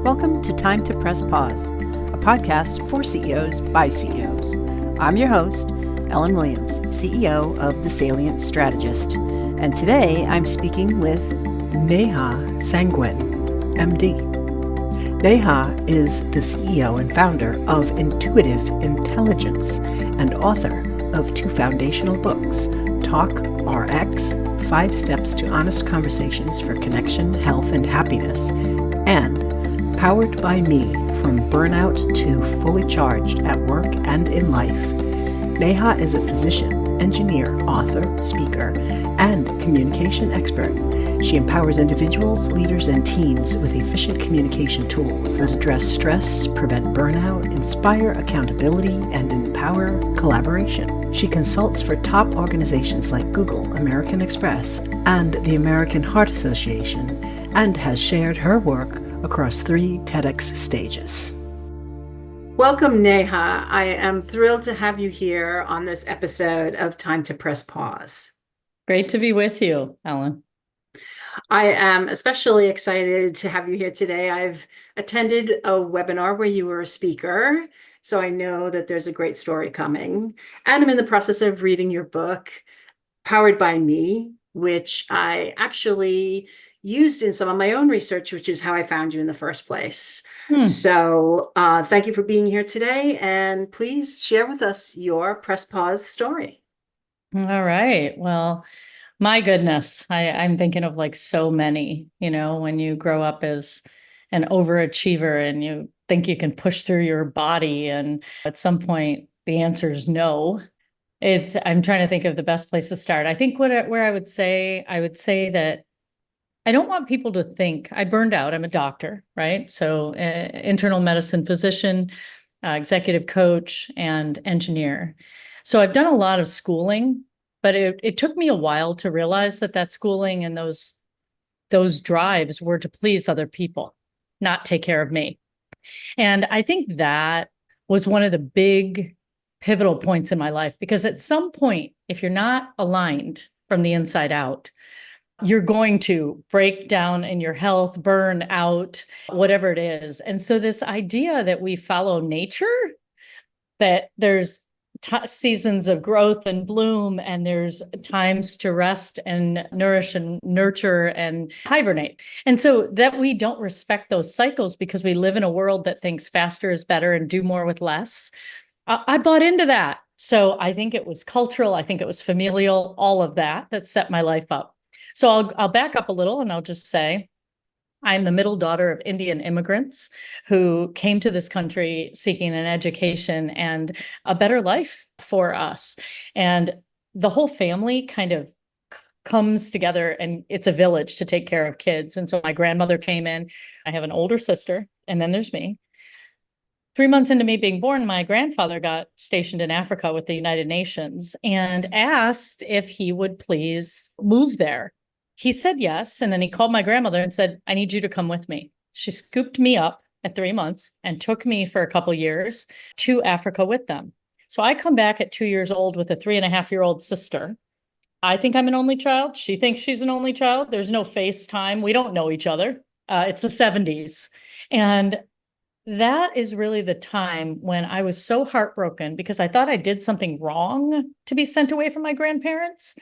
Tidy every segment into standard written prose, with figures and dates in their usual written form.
Welcome to Time to Press Pause, a podcast for CEOs by CEOs. I'm your host, Ellen Williams, CEO of The Salient Strategist, and today I'm speaking with Neha Sangwan, MD. Neha is the CEO and founder of Intuitive Intelligence and author of 2 foundational books, Talk RX, 5 Steps to Honest Conversations for Connection, Health, and Happiness, and Powered by Me, From Burnout to Fully Charged at Work and in Life. Neha is a physician, engineer, author, speaker, and communication expert. She empowers individuals, leaders, and teams with efficient communication tools that address stress, prevent burnout, inspire accountability, and empower collaboration. She consults for top organizations like Google, American Express, and the American Heart Association, and has shared her work across 3 TEDx stages. Welcome, Neha. I am thrilled to have you here on this episode of Time to Press Pause. Great to be with you, Ellen. I am especially excited to have you here today. I've attended a webinar where you were a speaker, so I know that there's a great story coming. And I'm in the process of reading your book, Powered by Me, which I actually used in some of my own research, which is how I found you in the first place. So thank you for being here today. And please share with us your Press Pause story. All right. Well, my goodness, I'm thinking of like so many, when you grow up as an overachiever and you think you can push through your body. And at some point, the answer is no. I'm trying to think of the best place to start. I think where I would say that I don't want people to think I burned out. I'm a doctor, right? So internal medicine physician, executive coach, and engineer. So I've done a lot of schooling, but it took me a while to realize that schooling and those drives were to please other people, not take care of me. And I think that was one of the big pivotal points in my life, because at some point, if you're not aligned from the inside out, you're going to break down in your health, burn out, whatever it is. And so this idea that we follow nature, that there's seasons of growth and bloom, and there's times to rest and nourish and nurture and hibernate. And so that we don't respect those cycles because we live in a world that thinks faster is better and do more with less. I bought into that. So I think it was cultural. I think it was familial, all of that set my life up. So I'll back up a little and I'll just say, I'm the middle daughter of Indian immigrants who came to this country seeking an education and a better life for us. And the whole family kind of comes together, and it's a village to take care of kids. And so my grandmother came in. I have an older sister, and then there's me. 3 months into me being born, my grandfather got stationed in Africa with the United Nations and asked if he would please move there. He said yes, and then he called my grandmother and said, I need you to come with me. She scooped me up at 3 months and took me for a couple years to Africa with them. So I come back at 2 years old with a 3.5-year-old sister. I think I'm an only child. She thinks she's an only child. There's no FaceTime. We don't know each other. It's the 70s. And that is really the time when I was so heartbroken because I thought I did something wrong to be sent away from my grandparents,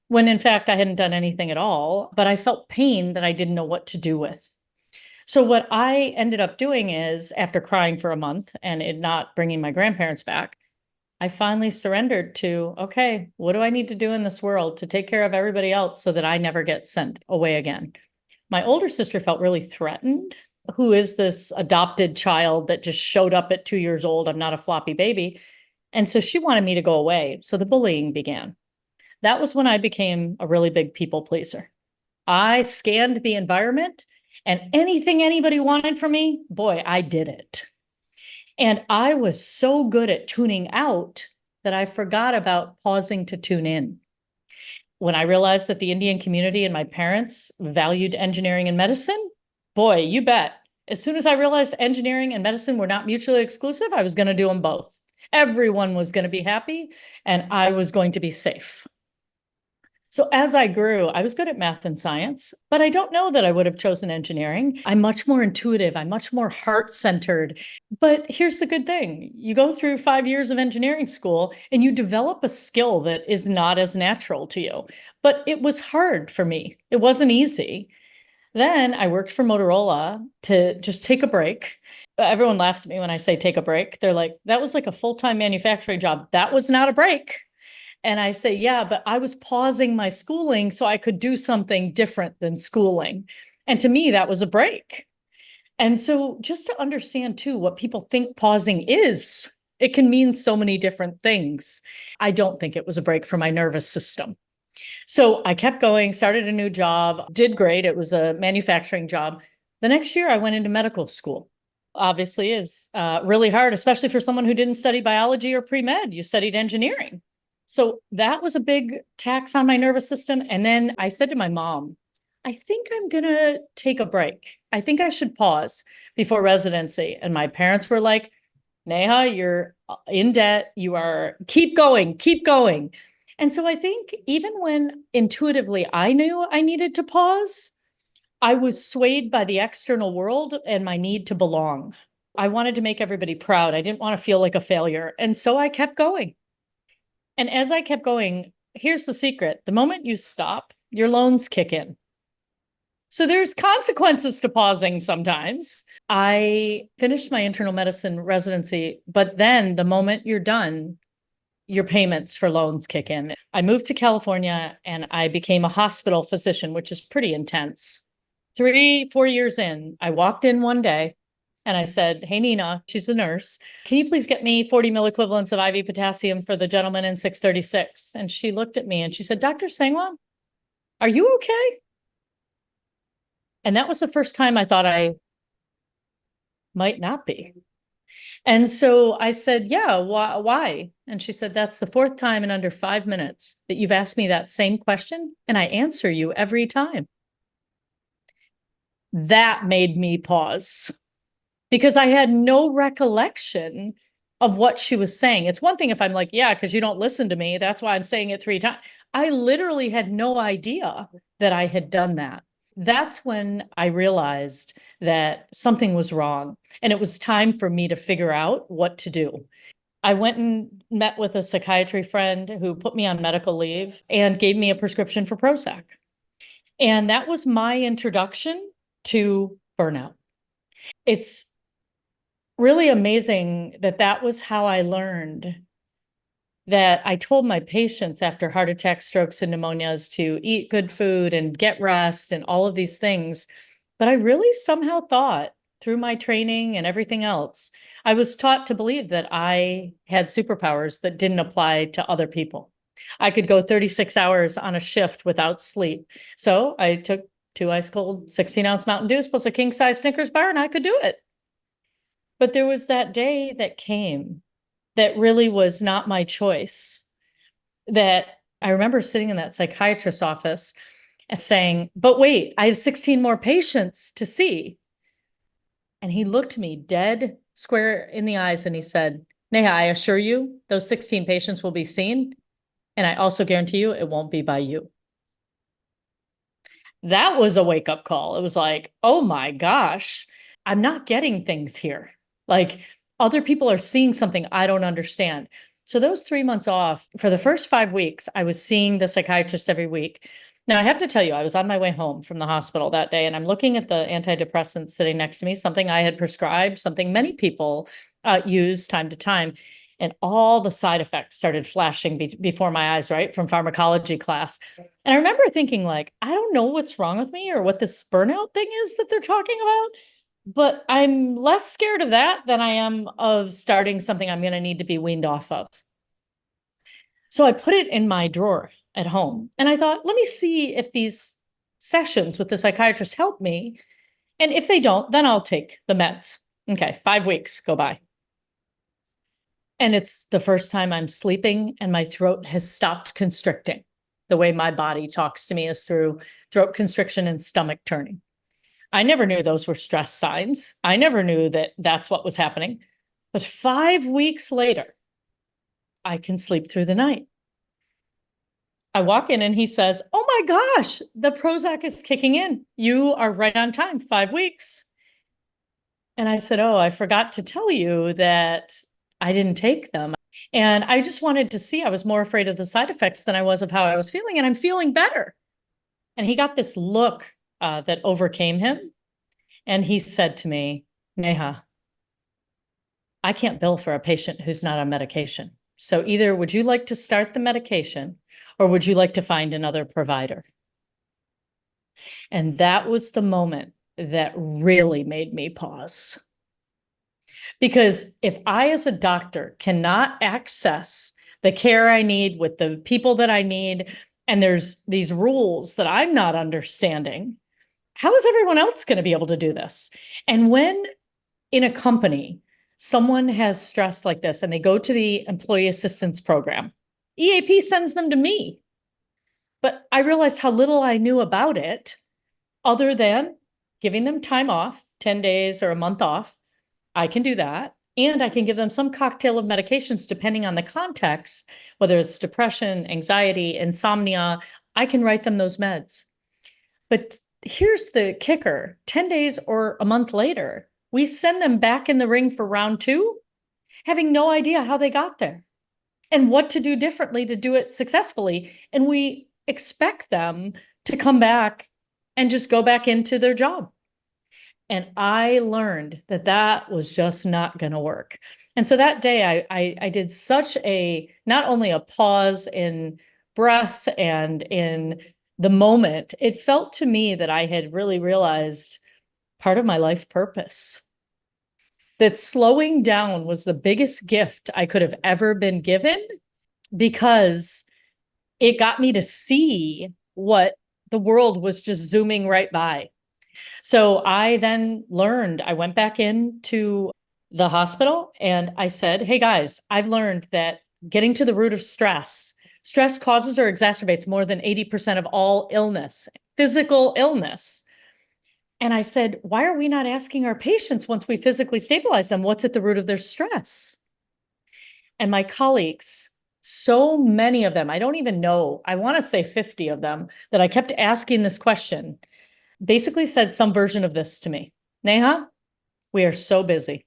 when in fact I hadn't done anything at all, but I felt pain that I didn't know what to do with. So what I ended up doing is, after crying for a month and it not bringing my grandparents back, I finally surrendered to, okay, what do I need to do in this world to take care of everybody else so that I never get sent away again? My older sister felt really threatened. Who is this adopted child that just showed up at 2 years old? I'm not a floppy baby. And so she wanted me to go away. So the bullying began. That was when I became a really big people pleaser. I scanned the environment, and anything anybody wanted from me, boy, I did it. And I was so good at tuning out that I forgot about pausing to tune in. When I realized that the Indian community and my parents valued engineering and medicine, boy, you bet. As soon as I realized engineering and medicine were not mutually exclusive, I was going to do them both. Everyone was going to be happy, and I was going to be safe. So as I grew, I was good at math and science, but I don't know that I would have chosen engineering. I'm much more intuitive. I'm much more heart-centered. But here's the good thing. You go through 5 years of engineering school and you develop a skill that is not as natural to you. But it was hard for me. It wasn't easy. Then I worked for Motorola to just take a break. Everyone laughs at me when I say take a break. They're like, that was like a full-time manufacturing job. That was not a break. And I say, yeah, but I was pausing my schooling so I could do something different than schooling. And to me, that was a break. And so just to understand too what people think pausing is, it can mean so many different things. I don't think it was a break for my nervous system. So I kept going, started a new job, did great. It was a manufacturing job. The next year I went into medical school. Obviously is really hard, especially for someone who didn't study biology or pre-med. You studied engineering. So that was a big tax on my nervous system. And then I said to my mom, I think I'm going to take a break. I think I should pause before residency. And my parents were like, Neha, you're in debt. You are, keep going, keep going. And so I think even when intuitively I knew I needed to pause, I was swayed by the external world and my need to belong. I wanted to make everybody proud. I didn't want to feel like a failure. And so I kept going. And as I kept going, here's the secret. The moment you stop, your loans kick in. So there's consequences to pausing sometimes. I finished my internal medicine residency, but then the moment you're done, your payments for loans kick in. I moved to California and I became a hospital physician, which is pretty intense. 4 years in, I walked in one day and I said, hey, Nina, she's a nurse. Can you please get me 40 milliequivalents of IV potassium for the gentleman in 636? And she looked at me and she said, Dr. Sangwan, are you okay? And that was the first time I thought I might not be. And so I said, yeah, why? And she said, that's the fourth time in under 5 minutes that you've asked me that same question, and I answer you every time. That made me pause because I had no recollection of what she was saying. It's one thing if I'm like, yeah, because you don't listen to me. That's why I'm saying it 3 times. I literally had no idea that I had done that. That's when I realized that something was wrong and it was time for me to figure out what to do. I went and met with a psychiatry friend who put me on medical leave and gave me a prescription for Prozac. And that was my introduction to burnout. It's really amazing that that was how I learned that I told my patients after heart attacks, strokes, and pneumonias to eat good food and get rest and all of these things. But I really somehow thought through my training and everything else, I was taught to believe that I had superpowers that didn't apply to other people. I could go 36 hours on a shift without sleep. So I took 2 ice cold 16-ounce Mountain Dews plus a king size Snickers bar and I could do it. But there was that day that came that really was not my choice. That I remember sitting in that psychiatrist's office and saying, but wait, I have 16 more patients to see. And he looked me dead square in the eyes and he said, Neha, I assure you, those 16 patients will be seen. And I also guarantee you it won't be by you. That was a wake-up call. It was like, oh my gosh, I'm not getting things here. Like other people are seeing something I don't understand. So those 3 months off, for the first 5 weeks, I was seeing the psychiatrist every week. Now, I have to tell you, I was on my way home from the hospital that day, and I'm looking at the antidepressants sitting next to me, something I had prescribed, something many people use time to time. And all the side effects started flashing before my eyes, right, from pharmacology class. And I remember thinking, like, I don't know what's wrong with me or what this burnout thing is that they're talking about, but I'm less scared of that than I am of starting something I'm going to need to be weaned off of. So I put it in my drawer at home. And I thought, let me see if these sessions with the psychiatrist help me. And if they don't, then I'll take the meds. Okay, 5 weeks go by. And it's the first time I'm sleeping and my throat has stopped constricting. The way my body talks to me is through throat constriction and stomach turning. I never knew those were stress signs. I never knew that that's what was happening. But 5 weeks later, I can sleep through the night. I walk in and he says, "Oh my gosh, the Prozac is kicking in. You are right on time, 5 weeks." And I said, "Oh, I forgot to tell you that I didn't take them." And I just wanted to see, I was more afraid of the side effects than I was of how I was feeling, and I'm feeling better. And he got this look that overcame him. And he said to me, "Neha, I can't bill for a patient who's not on medication. So either would you like to start the medication or would you like to find another provider?" And that was the moment that really made me pause. Because if I, as a doctor, cannot access the care I need with the people that I need, and there's these rules that I'm not understanding, how is everyone else going to be able to do this? And when in a company, someone has stress like this and they go to the employee assistance program, EAP sends them to me. But I realized how little I knew about it other than giving them time off, 10 days or a month off. I can do that. And I can give them some cocktail of medications depending on the context, whether it's depression, anxiety, insomnia. I can write them those meds. But here's the kicker: 10 days or a month later, we send them back in the ring for round two, having no idea how they got there and what to do differently to do it successfully. And we expect them to come back and just go back into their job. And I learned that that was just not going to work. And so that day I did such a, not only a pause in breath and in the moment, it felt to me that I had really realized part of my life purpose. That slowing down was the biggest gift I could have ever been given, because it got me to see what the world was just zooming right by. So I then learned, I went back into the hospital and I said, "Hey guys, I've learned that getting to the root of stress, stress causes or exacerbates more than 80% of all illness, physical illness." And I said, "Why are we not asking our patients, once we physically stabilize them, what's at the root of their stress?" And my colleagues, so many of them, I don't even know, I want to say 50 of them, that I kept asking this question, basically said some version of this to me: "Neha, we are so busy.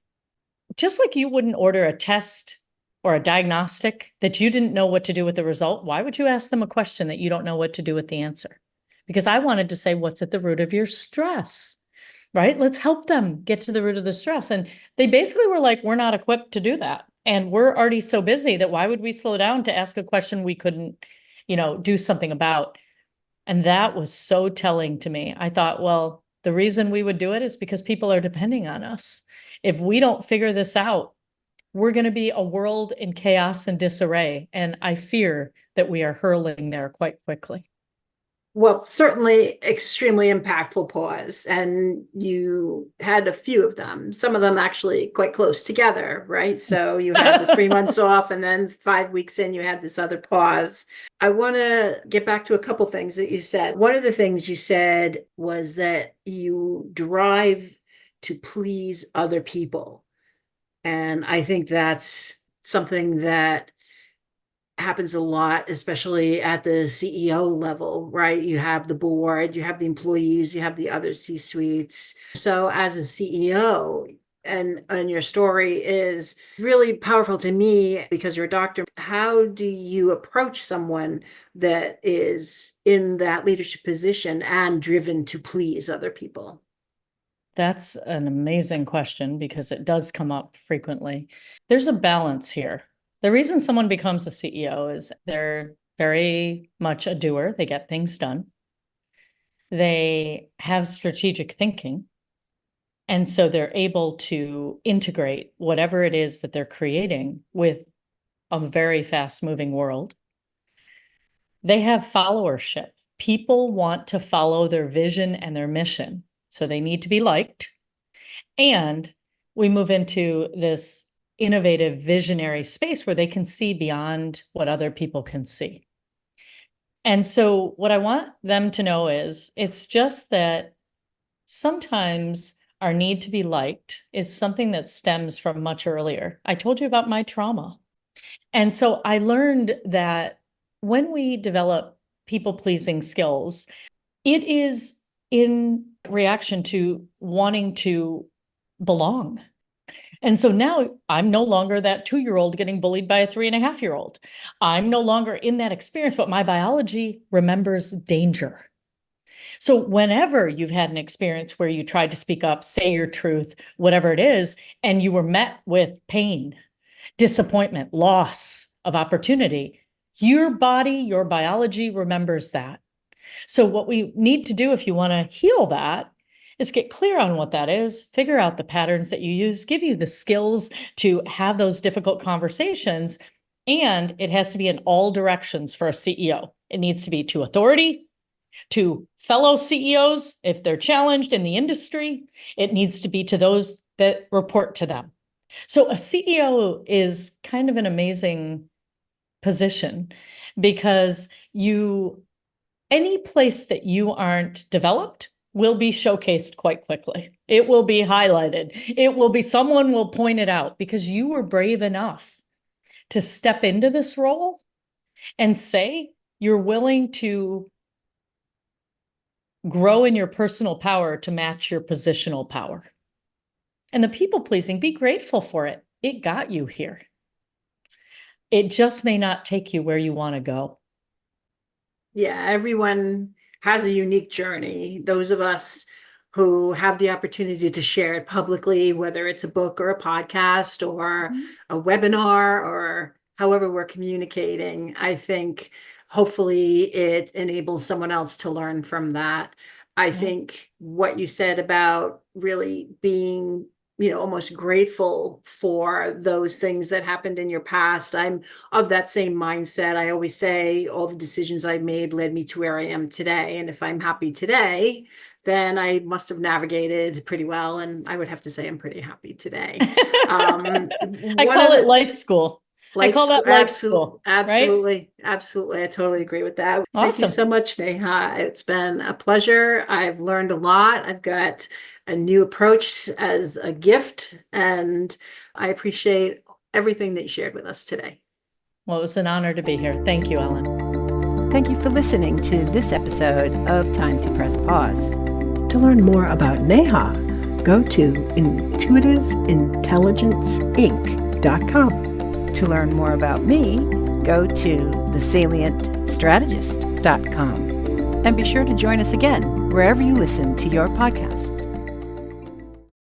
Just like you wouldn't order a test or a diagnostic that you didn't know what to do with the result, why would you ask them a question that you don't know what to do with the answer?" Because I wanted to say, what's at the root of your stress, right? Let's help them get to the root of the stress. And they basically were like, "We're not equipped to do that. And we're already so busy that why would we slow down to ask a question we couldn't, do something about?" And that was so telling to me. I thought, well, the reason we would do it is because people are depending on us. If we don't figure this out, we're going to be a world in chaos and disarray. And I fear that we are hurling there quite quickly. Well, certainly extremely impactful pause. And you had a few of them, some of them actually quite close together, right? So you had the 3 months off, and then 5 weeks in, you had this other pause. I want to get back to a couple things that you said. One of the things you said was that you drive to please other people. And I think that's something that happens a lot, especially at the CEO level, right? You have the board, you have the employees, you have the other C-suites. So as a CEO, and your story is really powerful to me because you're a doctor. How do you approach someone that is in that leadership position and driven to please other people? That's an amazing question because it does come up frequently. There's a balance here. The reason someone becomes a CEO is they're very much a doer. They get things done. They have strategic thinking. And so they're able to integrate whatever it is that they're creating with a very fast moving world. They have followership. People want to follow their vision and their mission. So they need to be liked. And we move into this innovative visionary space where they can see beyond what other people can see. And so what I want them to know is it's just that sometimes our need to be liked is something that stems from much earlier. I told you about my trauma. And so I learned that when we develop people-pleasing skills, it is in reaction to wanting to belong. And so now I'm no longer that 2-year-old getting bullied by a 3.5-year-old. I'm no longer in that experience, but my biology remembers danger. So whenever you've had an experience where you tried to speak up, say your truth, whatever it is, and you were met with pain, disappointment, loss of opportunity, your body, your biology remembers that. So what we need to do if you want to heal that is get clear on what that is, figure out the patterns that you use, give you the skills to have those difficult conversations. And it has to be in all directions for a CEO. It needs to be to authority, to fellow CEOs, if they're challenged in the industry. It needs to be to those that report to them. So a CEO is kind of an amazing position because any place that you aren't developed will be showcased quite quickly. It will be highlighted. Someone will point it out because you were brave enough to step into this role and say you're willing to grow in your personal power to match your positional power. And the people pleasing, be grateful for it. It got you here. It just may not take you where you want to go. Yeah, everyone has a unique journey. Those of us who have the opportunity to share it publicly, whether it's a book or a podcast or a webinar or however we're communicating, I think hopefully it enables someone else to learn from that. I think what you said about really being almost grateful for those things that happened in your past. I'm of that same mindset. I always say all the decisions I made led me to where I am today. And if I'm happy today, then I must have navigated pretty well. And I would have to say I'm pretty happy today. I call it life school. I call that life school. Absolutely. Right? Absolutely. I totally agree with that. Awesome. Thank you so much, Neha. It's been a pleasure. I've learned a lot. I've got a new approach as a gift, and I appreciate everything that you shared with us today. Well, it was an honor to be here. Thank you, Ellen. Thank you for listening to this episode of Time to Press Pause. To learn more about Neha, go to intuitiveintelligenceinc.com. To learn more about me, go to thesalientstrategist.com. And be sure to join us again wherever you listen to your podcast.